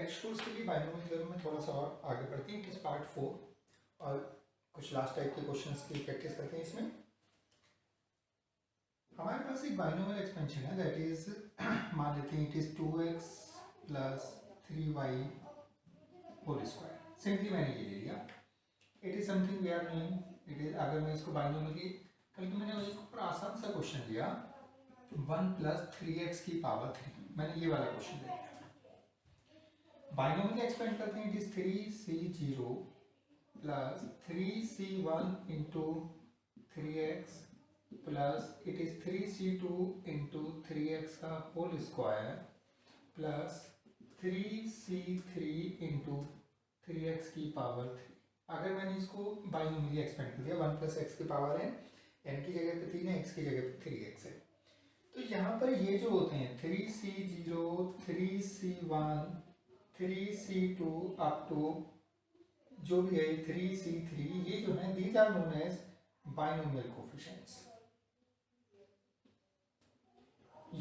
Next course के लिए binomial theorem में थोड़ा सा और आगे बढ़ते हैं। इट इज पार्ट 4 और कुछ लास्ट टाइप के क्वेश्चंस की प्रैक्टिस करते हैं। इसमें हमारे पास एक बाइनोमियल एक्सपेंशन है, दैट इज मान लेते हैं it is 2x plus 3y whole square. Simply मैंने ये ले लिया। It is something we are doing. It is, अगर मैं इसको बाइनोमियल की, कल मैंने एक ऊपर आसान सा क्वेश्चन दिया 1 प्लस 3x की पावर 3, मैंने ये वाला क्वेश्चन दिया। बाइनोमियल एक्सपेंड करते हैं। It is 3c0 plus 3c1 into 3x plus it is 3c2 into 3x का whole square plus 3c3 into 3x की पावर 3। अगर मैंने इसको बाइनोमियली एक्सपेंड कर दिया, 1 प्लस एक्स की पावर है, n की जगह पे 3 है, x की जगह पे 3x है, तो यहाँ पर ये जो होते हैं 3c0 3c1 3c2 up to जो भी है 3c3, ये जो है these are known as binomial coefficients.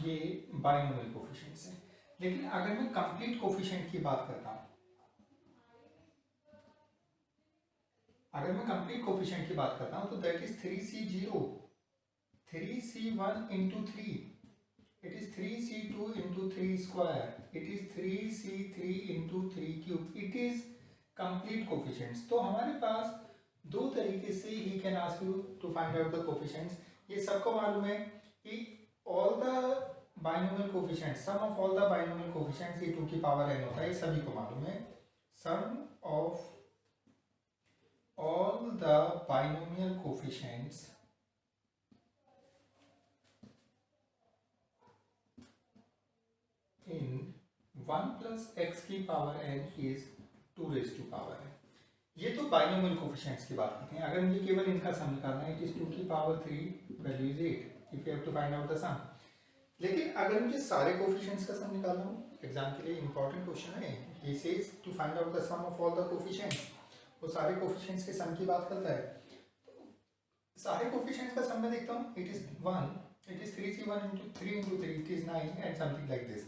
ये बाइनोमियल कोफिशिएंट्स हैं। लेकिन अगर मैं कंप्लीट कोफिशिएंट की बात करता हूं, अगर मैं कंप्लीट कोफिशिएंट की बात करता हूं तो that is 3c0 3c1 into 3, it is 3c2 into 3 square, it is 3c3 into 3 cube, it is complete coefficients। तो हमारे पास दो तरीके से he can ask you to find out the coefficients। ये सबको मालूम है कि all the binomial coefficients, sum of all the binomial coefficients ये 2 की पावर n होता है, ये सभी को मालूम है। sum of all the binomial coefficients in 1 plus x की power n is 2 raised to power n। ये तो बाइनोमियल कोफिशिएंट्स की बात करते हैं। अगर मुझे केवल इनका सम निकालना है, इट इज 2 की power 3, value is 8 if you have to find out the sum. लेकिन अगर मुझे सारे कोफिशिएंट्स का सम निकालना हो, एग्जाम के लिए इंपॉर्टेंट क्वेश्चन है, he says to find out the sum of all the coefficients, वो सारे कोफिशिएंट्स के सम की बात करता है। तो सारे कोफिशिएंट्स का सम में देखता हूँ, it is 1, it is 3c1 into 3 into 3, it is 9 and something like this.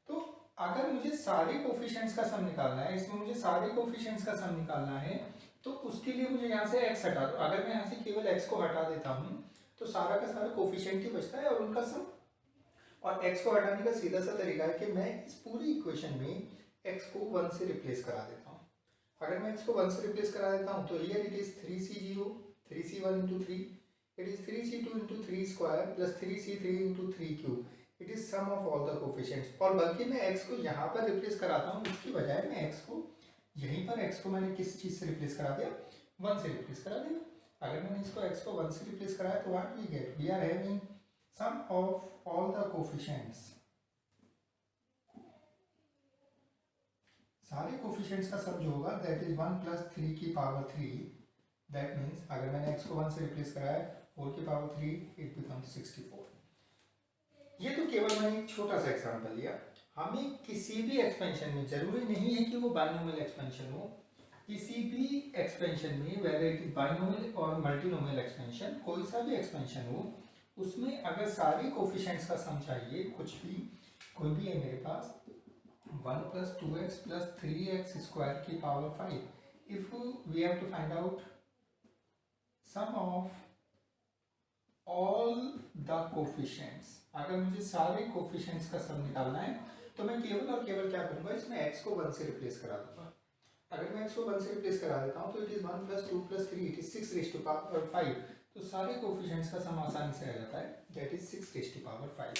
तो अगर मुझे सारे कोफिशिएंट्स का सम निकालना है, इसमें मुझे सारे कोफिशिएंट्स का सम निकालना है, तो उसके लिए मुझे यहाँ से x हटा दो। अगर मैं यहाँ से केवल x को हटा देता हूँ तो सारा का सारा कोफिशिएंट ही बचता है और उनका सम। और x को हटाने का सीधा सा तरीका है कि मैं इस पूरी इक्वेशन में x को 1 से रिप्लेस करा देता हूँ। अगर मैं x को 1 से रिप्लेस करा देता हूँ तो here it is 3c0 3c1 into 3, it is 3c2 into 3 square plus 3c3 into 3 cube, it is sum of all the coefficients. और बल्कि मैं x को यहाँ पर रिप्लेस कराता हूँ, इसकी बजाय मैं x को यहीं पर, x को मैंने किस चीज से रिप्लेस करा दिया, 1 से रिप्लेस करा दिया। अगर मैंने इसको x को 1 से रिप्लेस कराया तो what we get, we are having sum of all the coefficients. सारे कोफिशिएंट्स का सम जो होगा दैट इज 1 प्लस 3 की पावर 3। दैट मीन्स अगर मैंने x को 1 से रिप्लेस कराया 4 की पावर 3, इट बिकम्स 64। ये तो केवल मैंने एक छोटा सा एग्जांपल लिया। हमें किसी भी एक्सपेंशन में, जरूरी नहीं है कि वो बाइनोमियल एक्सपेंशन हो, किसी भी एक्सपेंशन में, वेदर इट इज बाइनोमियल और मल्टीनोमियल एक्सपेंशन, कोई सा भी एक्सपेंशन हो, उसमें अगर सारे कोफिशिएंट्स का सम चाहिए, कुछ भी, कोई भी है मेरे पास 1 plus 2x plus 3x square की power 5, if we have to find out sum of all the coefficients, अगर मुझे सारे कोफिशिएंट्स का सम निकालना है तो मैं केवल और केवल क्या करूंगा, इसमें x को 1 से रिप्लेस करा दूंगा। अगर मैं x को 1 से रिप्लेस करा देता हूं तो it is 1 plus 2 plus 3, it is 6 raise to power 5। तो सारे कोफिशिएंट्स का सम आसानी से आ जाता है, that is 6 raise to power 5।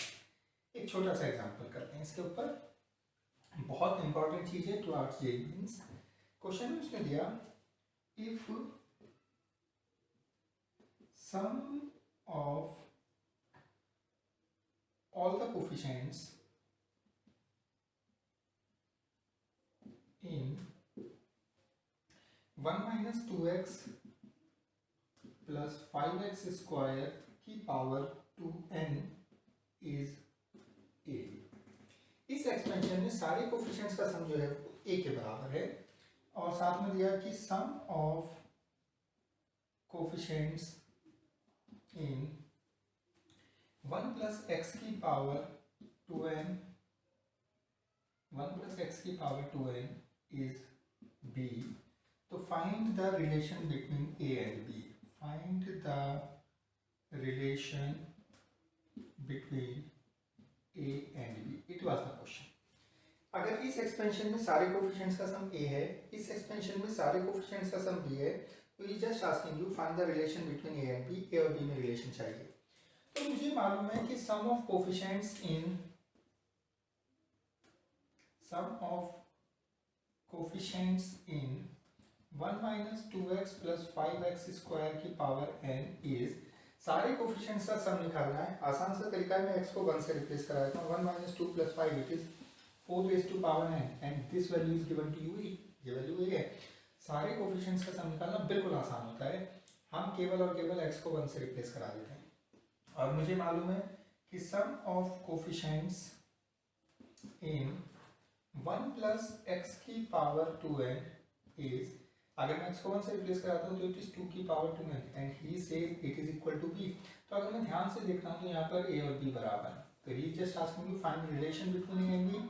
एक छोटा सा एग्जांपल करते हैं इसके ऊपर, बहुत इंपॉर्टेंट चीज है टुवर्ड्स जेईई मेंस। क्वेश्चन में उसने दिया if sum of all the coefficients in 1 minus 2x plus 5x square की पावर 2n is a। इस एक्सपेंशन में सारे कोफिशिएंट्स का सम जो है a के बराबर है, और साथ में दिया कि sum of coefficients in 1 plus x की पावर 2n 1 plus x की पावर 2n is b. तो find the relation between a and b. Find the relation between a and b. It was the question. अगर इस expansion में सारे coefficients का सम a है, इस एक्सपेंशन में सारे कोफिशिएंट्स का सम b है, तो ये just asking you find the relation between a and b. a और b में रिलेशन चाहिए. तो मुझे मालूम है कि sum of coefficients in in 1 minus 2x plus 5x square की पावर n इज. सारे कोफिशिएंट्स का सम निकालना है. आसान सा तरीका है, मैं x को 1 से रिप्लेस करा देता हूँ. 1 minus 2 plus 5 it is 4 raised to power n and this value is given to you a. ये वैल्यू a है. सारे कोफिशिएंट्स का सम निकालना बिल्कुल आसान होता है. हम केवल और केवल x को 1 से रिप्लेस करा देते हैं और मुझे मालूम है कि sum of coefficients in 1 plus x की पावर 2n is. अगर मैं x को 1 से रिप्लेस कराता हूँ तो इट इज 2 की power 2n and he said it is equal to b. तो अगर मैं ध्यान से देखता हूँ तो यहाँ पर a और b बराबर है. तो ही just asking you find relation between a and b.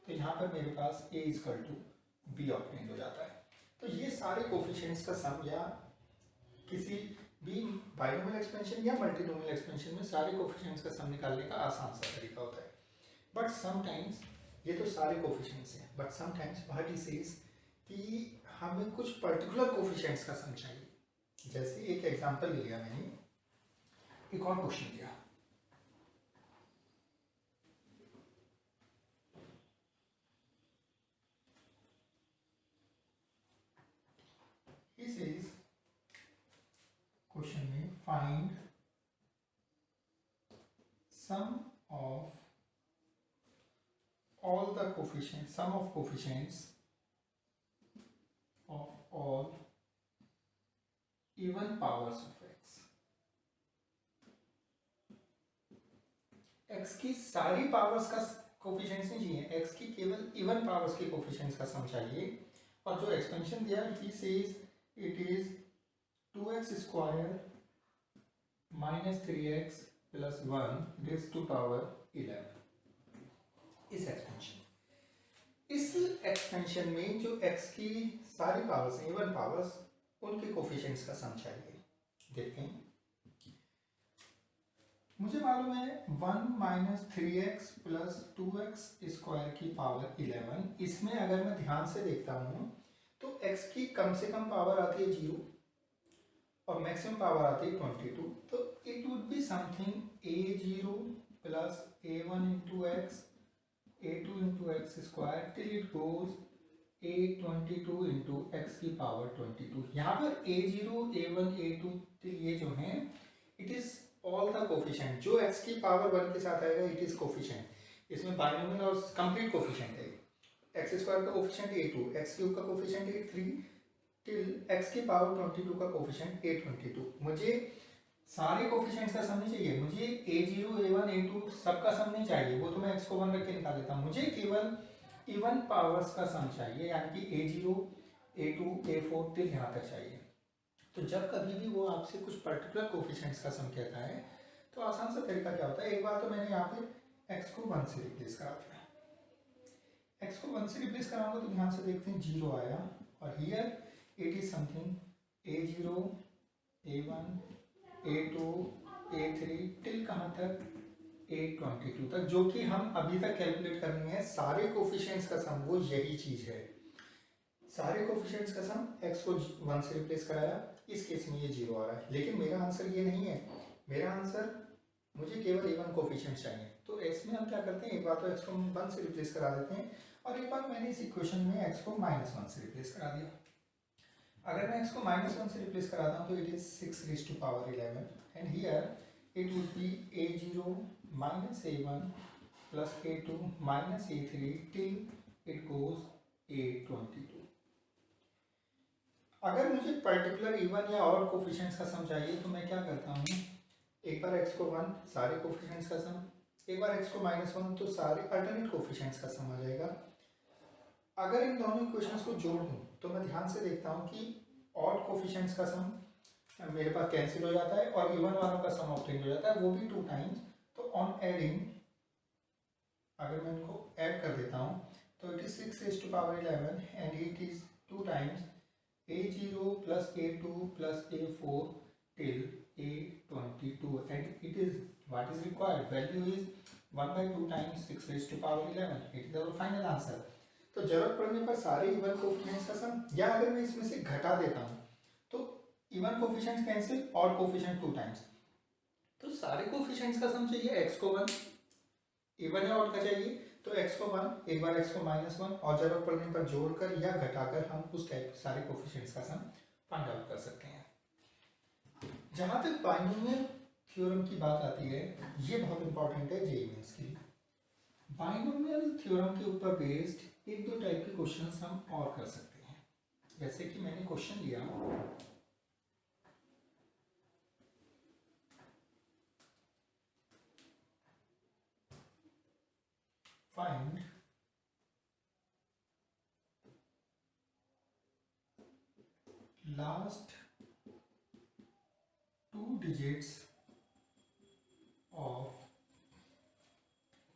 तो यहाँ पर मेरे पास a equal to b obtain हो जाता है. तो ये सारे कोफिशिएंट्स का सम या किसी भी बाइनोमियल एक्सपेंशन या मल्टीनोमियल एक्सपेंशन में सारे कोफिशिएंट्स का सम निकालने का आसान सा तरीका होता है. बट समटाइम्स, ये तो सारे कोफिशिएंट्स हैं, but sometimes what he says कि हमें कुछ पर्टिकुलर कोफिशिएंट्स का सम चाहिए. जैसे एक एग्जांपल लिया मैंने, एक और क्वेश्चन लिया. He says क्वेश्चन में find sum of all the coefficients, sum of coefficients of all even powers of x. x की सारी पावर्स का कोफिशिएंट्स नहीं चाहिए, x की केवल इवन पावर्स के कोफिशिएंट्स का सम चाहिए. और जो एक्सपेंशन दिया he says it is 2x square minus 3x plus 1 raise to power 11. इस एक्सपेंशन में जो x की सारी पावर्स हैं, इवन पावर्स, उनके कोफिशिएंट्स का सम चाहिए. देखते हैं. मुझे मालूम है 1 minus 3x plus 2x square की पावर 11. इसमें अगर मैं ध्यान से देखता हूँ तो x की कम से कम पावर आती है 0 और मैक्सिमम पावर आती है 22. तो it would be something a0 plus a1 into x a2 into x square till it goes a22 into x की पावर 22. यहाँ पर a0, a1, a2 till ये जो हैं it is all the coefficient. जो x की पावर 1 के साथ आएगा it is coefficient. इसमें बाइनोमियल और कंप्लीट कोफिशिएंट है. x स्क्वायर का कोफिशिएंट a2, x क्यूब का कोफिशिएंट a3 till x की पावर 22 का कोफिशिएंट a22. मुझे सारे कोफिशिएंट्स का सम नहीं चाहिए. मुझे a0, a1, a2 सबका सम नहीं चाहिए. वो तो मैं x को 1 रख के निकाल लेता हूँ. मुझे केवल इवन पावर्स का सम चाहिए, यानी कि a0, a2, a4 टिल यहाँ तक चाहिए. तो जब कभी भी वो आपसे कुछ पर्टिकुलर कोफिशिएंट्स का सम कहता है तो आसान सा तरीका क्या होता है. एक बार तो मैंने यहाँ पे x को 1 से रिप्लेस करा दिया. x को 1 से रिप्लेस कराऊंगा तो ध्यान से देखते हैं 0 आया और here it is something a0, a1, a2, a3 till कहाँ तक a22 तक, जो कि हम अभी तक कैलकुलेट करनी है. सारे कोफिशिएंट्स का सम वो यही चीज है. सारे कोफिशिएंट्स का सम x को 1 से रिप्लेस कराया, इस केस में ये 0 आ रहा है. लेकिन मेरा आंसर ये नहीं है. मेरा आंसर, मुझे केवल इवन कोफिशिएंट चाहिए. तो x में हम क्या करते हैं, एक बार तो x को 1 से रिप्लेस करा देते हैं और एक बार मैंने इस इक्वेशन में x को -1 से रिप्लेस करा दिया. अगर मैं x को -1 से रिप्लेस कराता हूँ तो it is 6 raise to power 11 and here it would be a0 minus a1 plus a2 minus a3 till it goes a22. अगर मुझे पर्टिकुलर इवन या और कोफिशिएंट्स का सम चाहिए तो मैं क्या करता हूँ, एक बार x को 1 सारे कोफिशिएंट्स का सम, एक बार x को -1 तो सारे अल्टरनेट कोफिशिएंट्स का सम आ जाएगा. अगर इन दोनों इक्वेशंस को जोड़ दूँ तो मैं ध्यान से देखता हूँ कि ऑड कोफिशिएंट्स का सम मेरे पास कैंसिल हो जाता है और इवन वालों का सम ऑब्टेन हो जाता है, वो भी 2 टाइम्स. तो ऑन एडिंग अगर मैं इनको ऐड कर देता हूँ तो it that is 6 raised to power 11 and it is 2 times a0 plus a2 plus a4 till a22 and it is what is required value is 1 by 2 times 6 raised to power 11. It is our final answer. तो जरूरत पड़ने पर सारे even coefficients का सम, या अगर मैं इसमें से घटा देता हूँ तो इवन कोफिशिएंट्स कैंसिल और कोफिशिएंट 2 टाइम्स, तो सारे कोफिशिएंट्स का सम चाहिए x को 1, इवन या ऑड का चाहिए तो x को 1, एक बार x को -1 और जरूरत पड़ने पर जोड़कर या घटाकर हम उस टाइप सारे कोफिशिएंट्स का सम फाइंड आउट कर सकते हैं। जहां तक बाइनोमियल थ्योरम की बात आती है, ये बहुत इंपॉर्टेंट है जेईई मेंस के लिए। बाइनोमियल थ्योरम के ऊपर बेस्ड एक दो टाइप के क्वेश्चंस हम और कर सकते हैं। जैसे कि मैंने क्वेश्चन लिया find last 2 digits of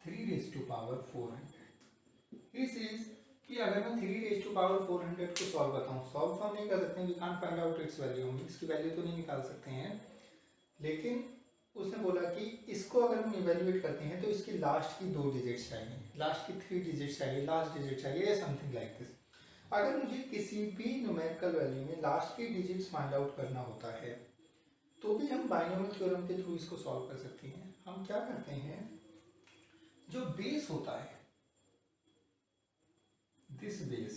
3 raised to power 400। इस इज कि अगर मैं 3 raised to power 400 को सॉल्व करता हूँ, सॉल्व तो हम नहीं कर सकते हैं, we can't find out its value, हम इसकी वैल्यू तो नहीं निकाल सकते हैं, लेकिन उसने बोला कि इसको अगर हम इवेल्युएट करते हैं तो इसकी लास्ट की 2 डिजिट्स चाहिए, लास्ट की 3 डिजिट्स चाहिए, लास्ट डिजिट चाहिए, या समथिंग लाइक दिस। अगर मुझे किसी भी न्यूमेरिकल वैल्यू में लास्ट की डिजिट्स फाइंड आउट करना होता है तो भी हम बाइनोमियल थ्योरम के थ्रू इसको सॉल्व कर सकते हैं। हम क्या करते हैं, जो बेस होता है दिस बेस,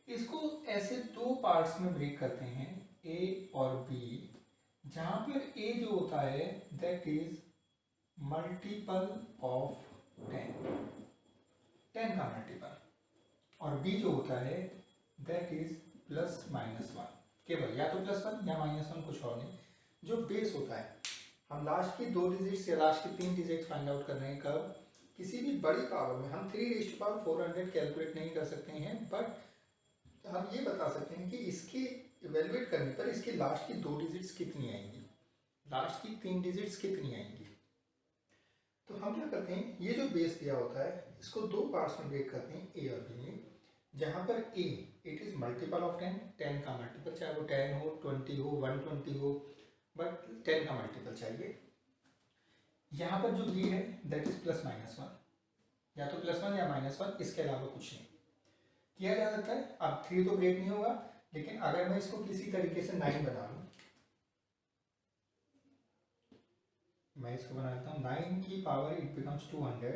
इसको ऐसे 2 पार्ट्स में ब्रेक करते हैं ए और बी, जहां पर ए जो होता है दैट इज मल्टीपल ऑफ 10 का मल्टीपल, और बी जो होता है दैट इज प्लस माइनस 1, केवल या तो +1 या -1, कुछ और नहीं। जो बेस होता है, हम लास्ट की 2 डिजिट्स या लास्ट की 3 डिजिट्स फाइंड आउट कर रहे हैं कब, किसी भी बड़ी पावर में। हम 3 raised to power 400 कैलकुलेट नहीं कर सकते हैं, बट हम ये बता सकते हैं कि इसके इवेल्युएट करने पर इसकी लास्ट की 2 डिजिट्स कितनी आएंगी, लास्ट की 3 डिजिट्स कितनी आएंगी। तो हम क्या करते हैं, ये जो बेस दिया होता है इसको 2 पार्ट्स में ब्रेक करते हैं ए और बी में, जहाँ पर ए इट इज मल्टीपल ऑफ 10 का मल्टीपल, चाहे वो 10 हो, 20 हो, 120 हो, बट 10 का मल्टीपल चाहिए। यहाँ पर जो बी है दैट इज प्लस माइनस 1, या तो +1 या -1, इसके अलावा कुछ नहीं किया जा सकता है। अब 3 तो ब्रेक नहीं होगा, लेकिन अगर मैं इसको किसी तरीके से 9 बना लूँ, मैं इसको बना लेता हूँ 9 की power it becomes 200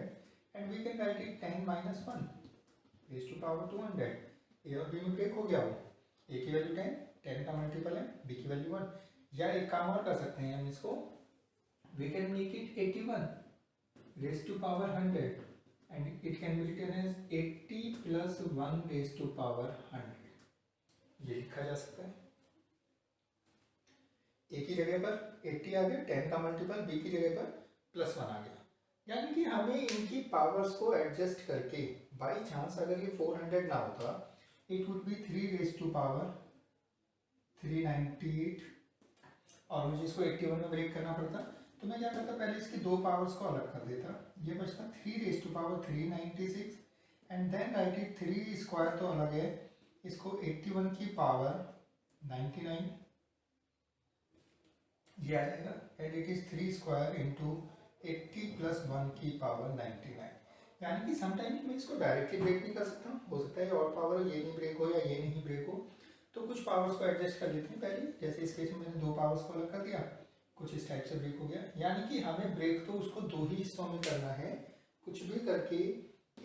and we can write it 10 - 1 raise to power 200। A और बी में ब्रेक हो गया, वो ए की वैल्यू 10 का मल्टीपल है, बी की वैल्यू 1। या एक काम और कर सकते हैं हम इसको, we can make it 81 raise to power 100 and it can be written as 80 + 1 raise to power 100। ये लिखा जा सकता है। ए की जगह पर 80 आ गया, 10 का मल्टीपल, बी की जगह पर +1 आ गया। यानी कि हमें इनकी पावर्स को एडजस्ट करके, बाई चांस अगर ये 400 ना होता, it would B 3 raised to power 398, और मुझे इसको 81 में ब्रेक करना पड़ता, तो मैं क्या करता, पहले इसकी 2 पावर्स को अलग कर देता, ये बचता 3 raised to power 396 and then write it 3 square तो अलग है, इसको 81 की पावर 99 ये आ जाएगा, and it is 3 square into 80 + 1 की पावर 99। यानी कि समटाइम्स मैं इसको डायरेक्टली ब्रेक नहीं कर सकता, हो सकता है और पावर ये नहीं ब्रेक हो या ये नहीं ब्रेक हो, तो कुछ पावर्स को एडजस्ट कर लेते हैं पहले। जैसे इस केस में मैंने 2 पावर्स को अलग कर दिया, कुछ इस टाइप से ब्रेक हो गया। यानी कि हमें ब्रेक तो उसको 2 ही हिस्सों में करना है, कुछ भी करके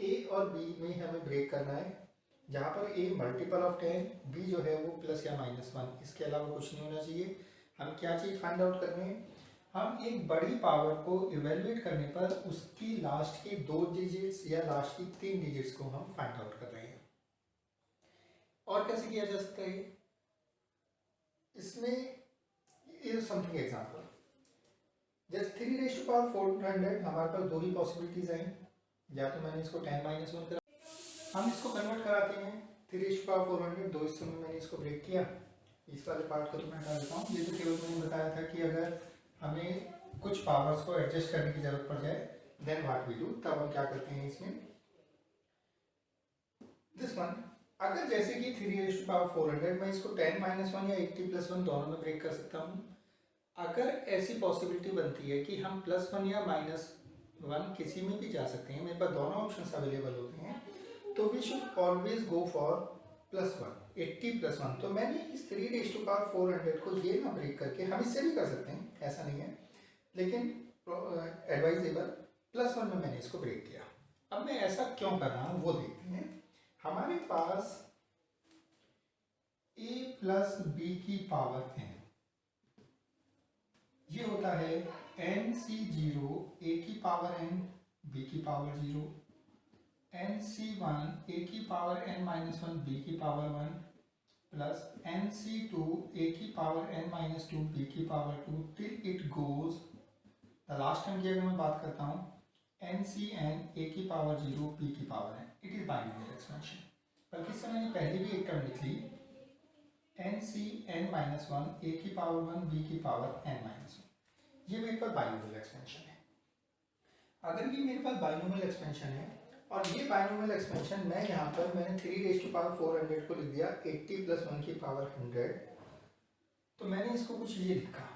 ए और बी में हमें ब्रेक करना है, जहाँ पर ए मल्टीपल ऑफ 10, बी जो है वो प्लस या -1, इसके अलावा कुछ नहीं होना चाहिए। हम क्या चीज़ फाइंड आउट कर रहे हैं, हम एक बड़ी पावर को इवेल्युएट करने पर उसकी लास्ट के 2 डिजिट्स या लास्ट की 3 डिजिट्स को हम फाइंड आउट कर रहे हैं। और कैसे किया जा सकता है इसमें, इज समथिंग एग्जांपल, जैसे 3 raised to power 400, हमारे पास 2 ही पॉसिबिलिटीज आई, या तो मैंने इसको 10 - 1 करा, हम इसको कन्वर्ट कराते हैं 3 raised to power 400, 2 हिस्सों में मैंने इसको ब्रेक किया। इस वाले पार्ट को तो मैं हटा देता हूँ, ये तो केवल मैंने बताया था कि अगर हमें कुछ पावर्स को एडजस्ट करने की जरूरत पड़ जाए देन व्हाट वी डू, तब हम क्या करते हैं इसमें, दिस वन, अगर जैसे कि 3⁴ मैं इसको 10 - 1 या 80 + 1 दोनों में ब्रेक कर सकता हूँ। अगर ऐसी पॉसिबिलिटी बनती है कि हम +1 या -1 किसी में भी जा सकते हैं, मेरे पास दोनों ऑप्शंस अवेलेबल होते हैं, तो we should always go for +1, 80 + 1। तो मैंने इस 3⁴ को ये ना ब्रेक करके, हम इससे भी कर सकते हैं, ऐसा नहीं है, लेकिन एडवाइजेबल +1 में मैंने इसको ब्रेक किया। अब मैं ऐसा क्यों कर रहा हूँ वो देखते हैं। हमारे पास a + b की पावर n, ये होता है nc0 a की पावर n b की पावर 0, nc1 a की पावर n - 1 b की पावर 1 प्लस nc2 a की पावर n - 2 b की power 2 till it goes the last term की अगर मैं बात करता हूँ ncn a की पावर 0 b की power n, it is binomial expansion. बल्कि इससे मैंने पहले भी एक टर्म लिख ली, ncn - 1 a की पावर 1 b की पावर n - 1, ये मेरे पास बाइनोमियल एक्सपेंशन है। अगर ये मेरे पास बाइनोमियल एक्सपेंशन है और ये बाइनोमियल एक्सपेंशन मैं यहाँ पर मैंने 3⁴ को लिख दिया 80 + 1 की पावर 100, तो मैंने इसको कुछ ये लिखा,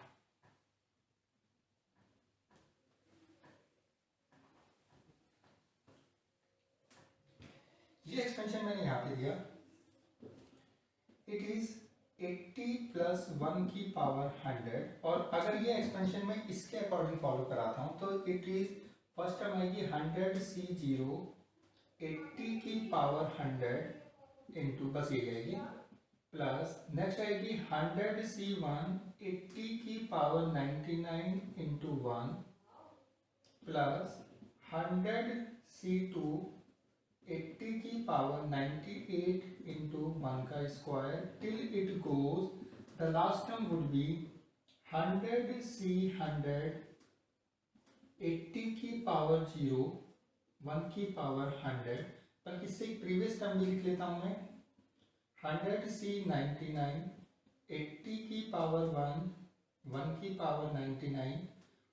ये एक्सपेंशन मैंने यहाँ पे दिया, इट इज 80 + 1 की पावर 100। और अगर ये एक्सपेंशन मैं इसके अकॉर्डिंग फॉलो कराता हूँ तो इट इज फर्स्ट टर्म आएगी 100c0 80 की पावर 100 इंटू, बस ये जाएगी, प्लस नेक्स्ट आएगी 100c1 80 की पावर 99 इंटू 1 प्लस 100c2 80 की पावर 98 इंटू 1 का square till it goes, the last term would be 100c100 80 की पावर 0 1 की पावर 100, पर इससे एक प्रीवियस टर्म भी लिख लेता हूं मैं, 100c99 80 की पावर 1 1 की पावर 99,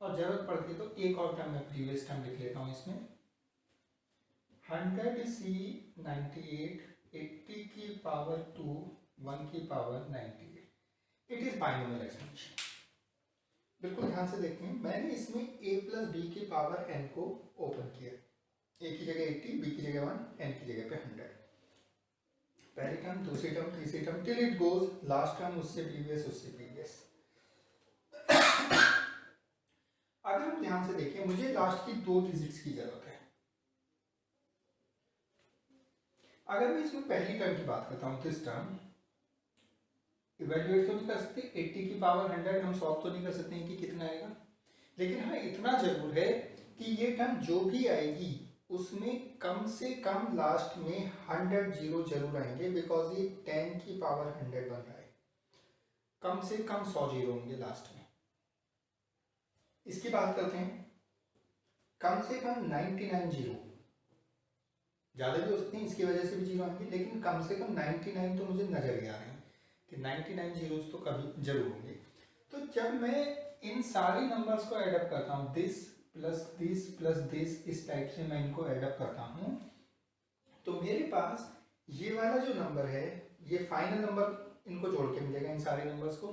और जरूरत पड़ती है तो एक और टर्म मैं प्रीवियस टर्म लिख लेता हूं इसमें, 100c98 80 की पावर 2 1 की power 98। It is binomial expansion. बिल्कुल ध्यान से देखें, मैंने इसमें a + b की पावर n को ओपन किया, a की जगह 80, b की जगह 1, n की जगह पे 100, पहली टर्म, दूसरी टर्म, तीसरी term, till it goes last term उससे प्रीवियस, उससे प्रीवियस। अगर हम ध्यान से देखें, मुझे लास्ट की 2 डिजिट्स की जरूरत है। अगर मैं इसमें पहली टर्म की बात करता हूँ, दिस टर्म इवेल्युएट तो नहीं कर सकते, 80 की पावर 100 हम सॉल्व तो नहीं कर सकते हैं कि कितना आएगा, लेकिन हाँ इतना जरूर है कि ये टर्म जो भी आएगी उसमें कम से कम लास्ट में 100 जीरो जरूर आएंगे, बिकॉज ये 10 की पावर 100 बन रहा है, कम से कम 100 जीरो होंगे लास्ट में। इसकी बात करते हैं, कम से कम 99 जीरो, ज़्यादा भी हो सकते हैं, इसकी वजह से भी जीरो आएंगे, लेकिन कम से कम 99 तो मुझे नजर ही आ रहे हैं कि 99 जीरोस तो कभी जरूर होंगे। तो जब मैं इन सारे नंबर्स को एडअप करता हूँ, दिस प्लस दिस, इस टाइप से मैं इनको एडअप करता हूँ, तो मेरे पास ये वाला जो नंबर है, ये फाइनल नंबर इनको जोड़ के मिलेगा, इन सारे नंबर्स को।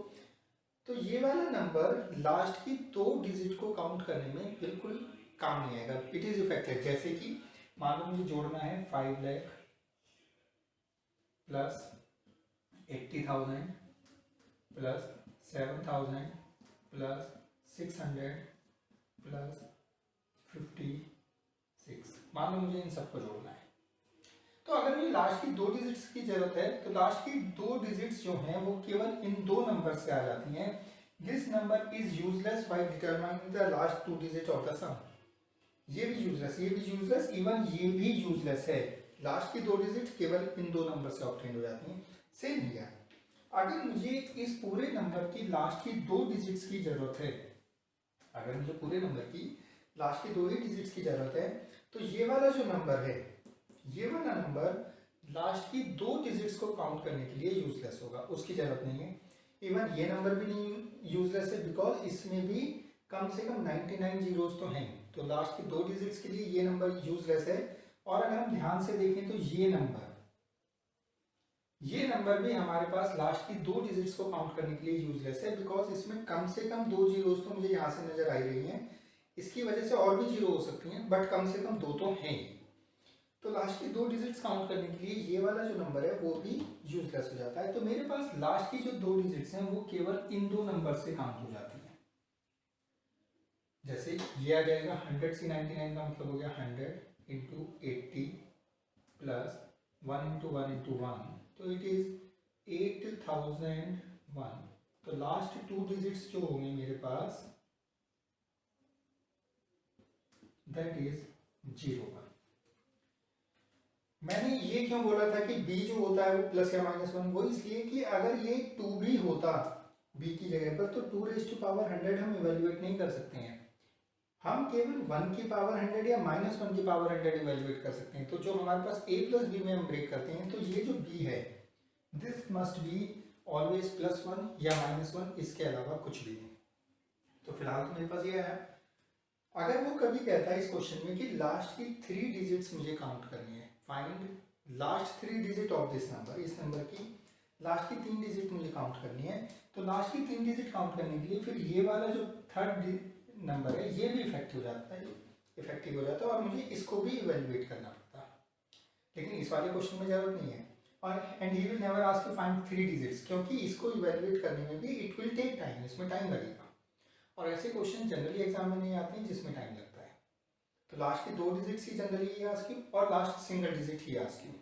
तो ये वाला नंबर लास्ट की 2 डिजिट को काउंट करने में बिल्कुल काम नहीं आएगा, इट इज इफेक्टिव। जैसे कि मान लो मुझे जोड़ना है 5 lakh plus 80,000 plus 7,000 plus 600 plus 56, मान लो मुझे इन सबको जोड़ना है। तो अगर मुझे लास्ट की 2 डिजिट्स की जरूरत है, तो लास्ट की 2 डिजिट्स जो हैं वो केवल इन 2 नंबर से आ जाती हैं। This number is useless by determining the last 2 digit of the sum. ये भी यूजलेस, ये भी यूजलेस, इवन ये भी यूजलेस है। लास्ट की 2 डिजिट केवल इन 2 नंबर से ऑब्टेन हो जाती हैं। सेम हियर, अगर मुझे इस पूरे नंबर की लास्ट की 2 डिजिट्स की जरूरत है, अगर मुझे पूरे नंबर की लास्ट की 2 ही डिजिट्स की जरूरत है, तो ये वाला जो नंबर है, ये वाला नंबर लास्ट की 2 डिजिट्स को काउंट करने के लिए यूजलेस होगा, उसकी जरूरत नहीं है। इवन ये नंबर भी नहीं यूजलेस है, बिकॉज इसमें भी कम से कम 99 जीरोस तो हैं, तो लास्ट की 2 डिजिट्स के लिए ये नंबर यूजलेस है। और अगर हम ध्यान से देखें तो ये नंबर ये नंबर भी हमारे पास लास्ट की 2 डिजिट्स को काउंट करने के लिए यूजलेस है, बिकॉज इसमें कम से कम 2 जीरोस तो मुझे यहाँ से नजर आ ही रही हैं। इसकी वजह से और भी जीरो हो सकती हैं, बट कम से कम 2 तो हैं ही। तो लास्ट की 2 डिजिट्स काउंट करने के लिए ये वाला जो नंबर है वो भी यूजलेस हो जाता है। तो मेरे पास लास्ट की जो 2 डिजिट्स हैं वो केवल इन 2 नंबर से काउंट हो जाती है। जैसे ये आ जाएगा 100 से 99 का मतलब हो गया 100 इंटू 80 प्लस 1 इंटू 1 इंटू 1, तो इट इज 8001। तो लास्ट 2 डिजिट्स जो होंगे मेरे पास दैट इज 01। मैंने ये क्यों बोला था कि b जो होता है वो प्लस या -1, वो इसलिए कि अगर ये 2 भी होता b की जगह पर तो 2⁻100 हम इवेल्युएट नहीं कर सकते हैं। हम केवल 1 की पावर 100 या -1 की पावर 100 इवेल्युएट कर सकते हैं। तो जो हमारे पास a प्लस b में हम ब्रेक करते हैं, तो ये जो b है दिस मस्ट बी ऑलवेज +1 या -1, इसके अलावा कुछ भी नहीं। तो फिलहाल तो मेरे पास ये है। अगर वो कभी कहता है इस क्वेश्चन में कि लास्ट की 3 डिजिट्स मुझे काउंट करनी है, find last 3 digit of this number, इस नंबर की लास्ट की 3 डिजिट मुझे काउंट करनी है, तो लास्ट की 3 डिजिट काउंट करने के लिए फिर ये वाला जो थर्ड नंबर है ये भी इफेक्टिव हो जाता है और मुझे इसको भी इवेल्युएट करना पड़ता है। लेकिन इस वाले क्वेश्चन में जरूरत नहीं है। और and he will never ask to find 3 digits, क्योंकि इसको इवेल्युएट करने में भी इट विल टेक टाइम, इसमें टाइम लगेगा और ऐसे क्वेश्चन जनरली एग्जाम में नहीं आते हैं जिसमें टाइम लगता है। तो लास्ट की 2 डिजिट्स ही जनरली ये आस्क यू और last single digit he ask you,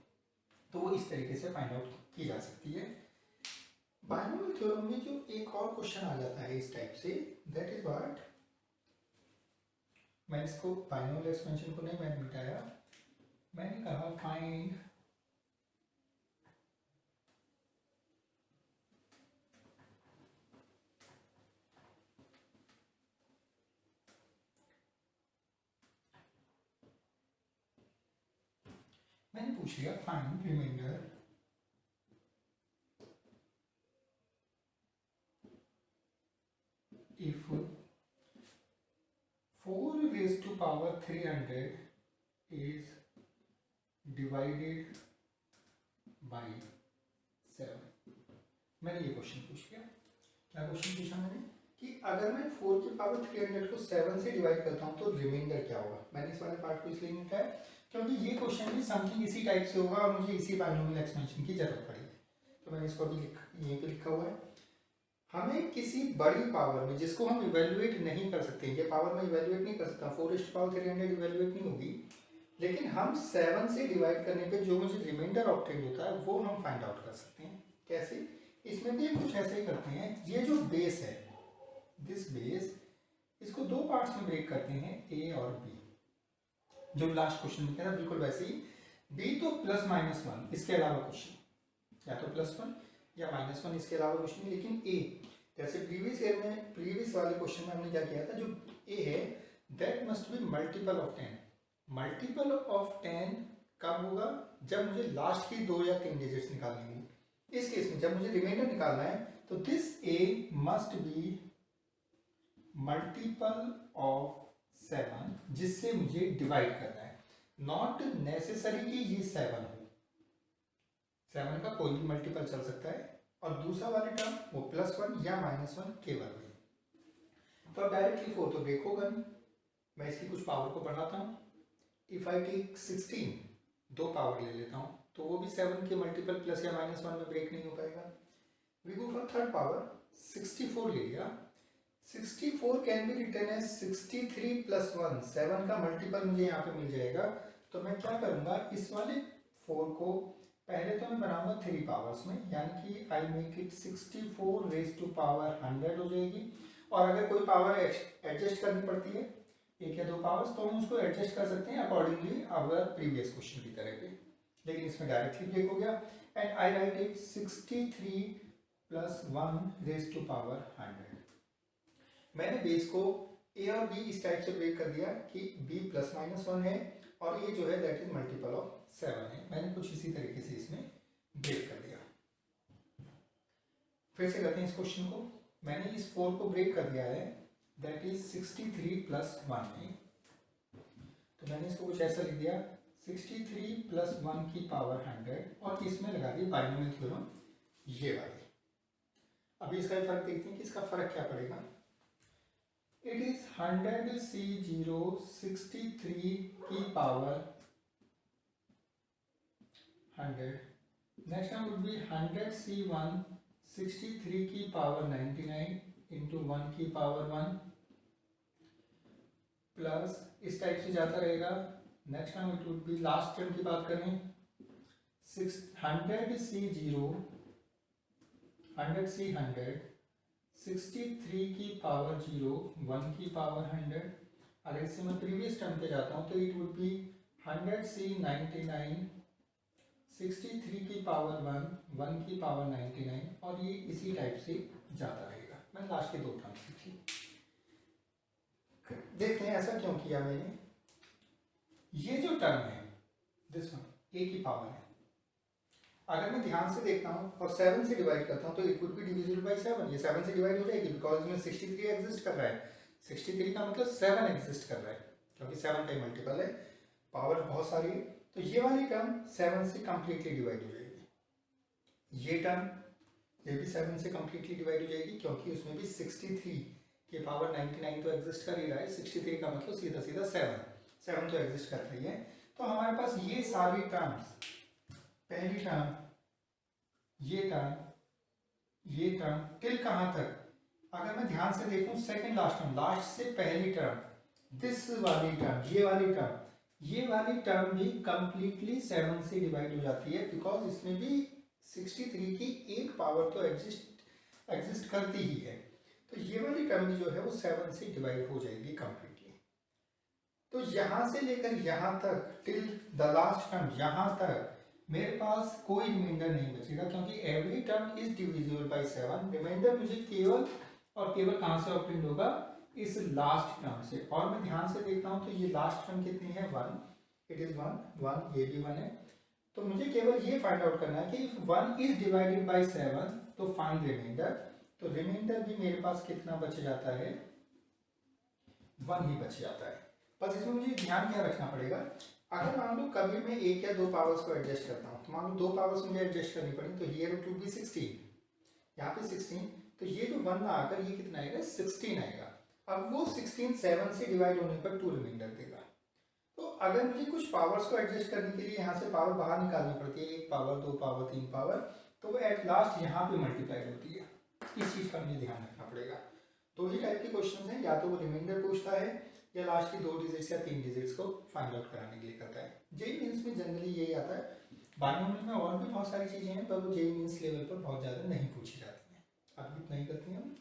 तो वो इस तरीके से फाइंड आउट की जा सकती है। बायनोमियल थ्योरम में जो एक और क्वेश्चन आ जाता है इस टाइप से, दैट इज व्हाट, मैंने इसको बायनोमियल एक्सपेंशन को नहीं मैंने मिटाया, मैंने कहा फाइंड मैंने पूछ लिया find reminder if 4 raised to power 300 is divided by 7। मैंने ये क्वेश्चन पूछ लिया। क्या क्वेश्चन पूछा मैंने कि अगर मैं 4 की पावर 300 को 7 से डिवाइड करता हूँ तो रिमाइंडर क्या होगा। मैंने इस वाले पार्ट को इसलिए नहीं उठाया क्योंकि ये क्वेश्चन भी समथिंग इसी टाइप से होगा और मुझे इसी बायनोमियल एक्सपेंशन की जरूरत पड़ेगी। तो मैंने इसको अभी यहीं पे लिखा हुआ है। हमें किसी बड़ी पावर में जिसको हम इवेल्युएट नहीं कर सकते, ये पावर में इवेल्युएट नहीं कर सकता, 4⁻300 इवेल्युएट नहीं होगी, लेकिन हम 7 से डिवाइड करने पे जो मुझे रिमाइंडर ऑब्टेन होता है वो हम फाइंड आउट कर सकते हैं। कैसे? इसमें भी कुछ ऐसे ही करते हैं। ये जो बेस है, दिस बेस, इसको 2 पार्ट्स में ब्रेक करते हैं, a और b। जो लास्ट क्वेश्चन में कह रहा बिल्कुल वैसे ही, b तो +-1 इसके अलावा कुछ नहीं, या तो +1 या -1 इसके अलावा कुछ नहीं। लेकिन a, जैसे प्रीवियस वाले क्वेश्चन में हमने क्या किया था, जो a है that must be multiple of 10। Multiple of 10 कब होगा? जब मुझे लास्ट की 2 या 3 डिजिट्स निकालनी होगी। इस केस में जब मुझे रिमाइंडर निकालना है तो this a must be multiple of 7 जिससे मुझे डिवाइड करना है। नॉट नेसेसरी कि ये 7 हो, 7 का कोई भी मल्टीपल चल सकता है। और दूसरा वाली टर्म वो +1 या -1 केवल हुई। तो अब डायरेक्टली 4 तो ब्रेक होगा नहीं, मैं इसकी कुछ पावर को बढ़ाता हूँ। इफ आई टेक 16, 2 पावर ले लेता हूँ तो वो भी 7 के मल्टीपल प्लस या -1 में ब्रेक नहीं हो पाएगा। We go for third power, 64 ले लिया। 64 कैन बी रिटन एज 63 + 1, 7 का मल्टीपल मुझे यहाँ पे मिल जाएगा। तो मैं क्या करूँगा, इस वाले 4 को पहले तो मैं बनाऊंगा 3 पावर्स में, यानी कि I make it 64 raise to power 100 हो जाएगी। और अगर कोई पावर एडजस्ट करनी पड़ती है, 1 या 2 पावर्स, तो हम उसको एडजस्ट कर सकते हैं अकॉर्डिंगली अवर प्रीवियस क्वेश्चन की तरह पे। लेकिन इसमें डायरेक्टली ब्रेक हो गया and I write it 63 + 1 raise to power 100। मैंने बेस को a और b इस टाइप से ब्रेक कर दिया कि b +-1 है और ये जो है दैट इज मल्टीपल ऑफ 7 है। मैंने कुछ इसी तरीके से इसमें ब्रेक कर दिया। फिर से करते हैं इस क्वेश्चन को। मैंने इस 4 को ब्रेक कर दिया है, दैट इज 63 + 1 है। तो मैंने इसको कुछ ऐसा लिख दिया 63 प्लस 1 की पावर 100 और इसमें लगा दी बाइनोमियल थ्योरम ये वाली। अभी इसका फर्क देखते हैं कि इसका फर्क क्या पड़ेगा। इट इज 100 C0 63 की power 100। Next one would be 100 C1 63 की पावर 99 इंटू 1 की पावर 1 प्लस इस टाइप से जाता रहेगा। Next one it would B last term की बात करें 100 C0 100 C100 63 की पावर 0 1 की पावर 100। अगर इससे मैं प्रीवियस टर्म पे जाता हूँ तो इट वुड बी 100 C99 63 की पावर 1 1 की पावर 99 और ये इसी टाइप से जाता रहेगा। मैं लास्ट के दो टर्म्स लिखी। देखते हैं ऐसा क्यों किया मैंने। ये जो टर्म है दिस वन a की पावर है, अगर मैं ध्यान से देखता हूँ और 7 से डिवाइड करता हूँ तो it would be divisible by 7। ये 7 से डिवाइड हो जाएगी बिकॉज इसमें 63 एग्जिस्ट कर रहा है। 63 का मतलब 7 एग्जिस्ट कर रहा है क्योंकि 7 का मल्टीपल है, पावर बहुत सारी है। तो ये वाली टर्म 7 से कंप्लीटली डिवाइड हो जाएगी। ये टर्म ये भी 7 से कंप्लीटली डिवाइड हो जाएगी क्योंकि उसमें भी 63 के पावर 99 तो एग्जिस्ट कर ही रहा है। 63 का मतलब सीधा सीधा 7 तो एग्जिस्ट कर रही है। तो हमारे पास ये सारी टर्म्स, पहली टर्म, ये टर्म टिल कहाँ तक, अगर मैं ध्यान से देखूं सेकंड लास्ट टर्म, लास्ट से पहली टर्म, दिस वाली टर्म, ये वाली टर्म भी कंप्लीटली 7 से डिवाइड हो जाती है बिकॉज इसमें भी 63 की एक पावर तो एग्जिस्ट करती ही है। तो ये वाली टर्म भी जो है वो 7 से डिवाइड हो जाएगी कंप्लीटली। तो यहां से लेकर यहां तक टिल द लास्ट टर्म, यहां तक मेरे पास कोई रिमाइंडर नहीं बचेगा क्योंकि every term is divisible by 7। Remainder मुझे केवल और केवल कहां से ऑब्टेन होगा, इस लास्ट टर्म से। और मैं ध्यान से देखता हूं तो ये लास्ट टर्म कितनी है 1, इट इज 1, ये भी 1 है। तो मुझे केवल ये फाइंड आउट करना है कि इफ 1 इज डिवाइडेड बाय 7 तो फाइंड रिमाइंडर। तो रिमाइंडर भी मेरे पास कितना बच जाता है, 1 ही बच जाता है। बस इसमें मुझे ध्यान क्या रखना पड़ेगा, अगर मान लो कभी मैं एक या दो पावर्स को एडजस्ट करता हूँ तो मान लो दो पावर्स मुझे एडजस्ट करनी पड़ी तो हियर इट वुड बी 16, यहाँ पे 16, तो ये जो 1 ना आकर ये कितना आएगा 16 आएगा। अब वो 16 7 से डिवाइड होने पर 2 रिमाइंडर देगा। तो अगर मुझे कुछ पावर्स को एडजस्ट करने के लिए यहाँ से पावर बाहर निकालनी पड़ती है, 1 पावर 2 पावर 3 पावर, तो वो एट लास्ट यहाँ पे मल्टीप्लाई होती है। इस चीज़ का मुझे ध्यान रखना पड़ेगा। दो ही टाइप के क्वेश्चन हैं, या तो वो रिमाइंडर पूछता है या लास्ट की 2 डिजिट्स या 3 डिजिट्स को फाइंड आउट कराने के लिए करता है। जेईई मेंस में जनरली यही आता है। बायोमेट्रिक में और भी बहुत सारी चीज़ें हैं पर वो जेईई मेंस लेवल पर बहुत ज़्यादा नहीं पूछी जाती हैं। अभी इतना ही करते हैं हम।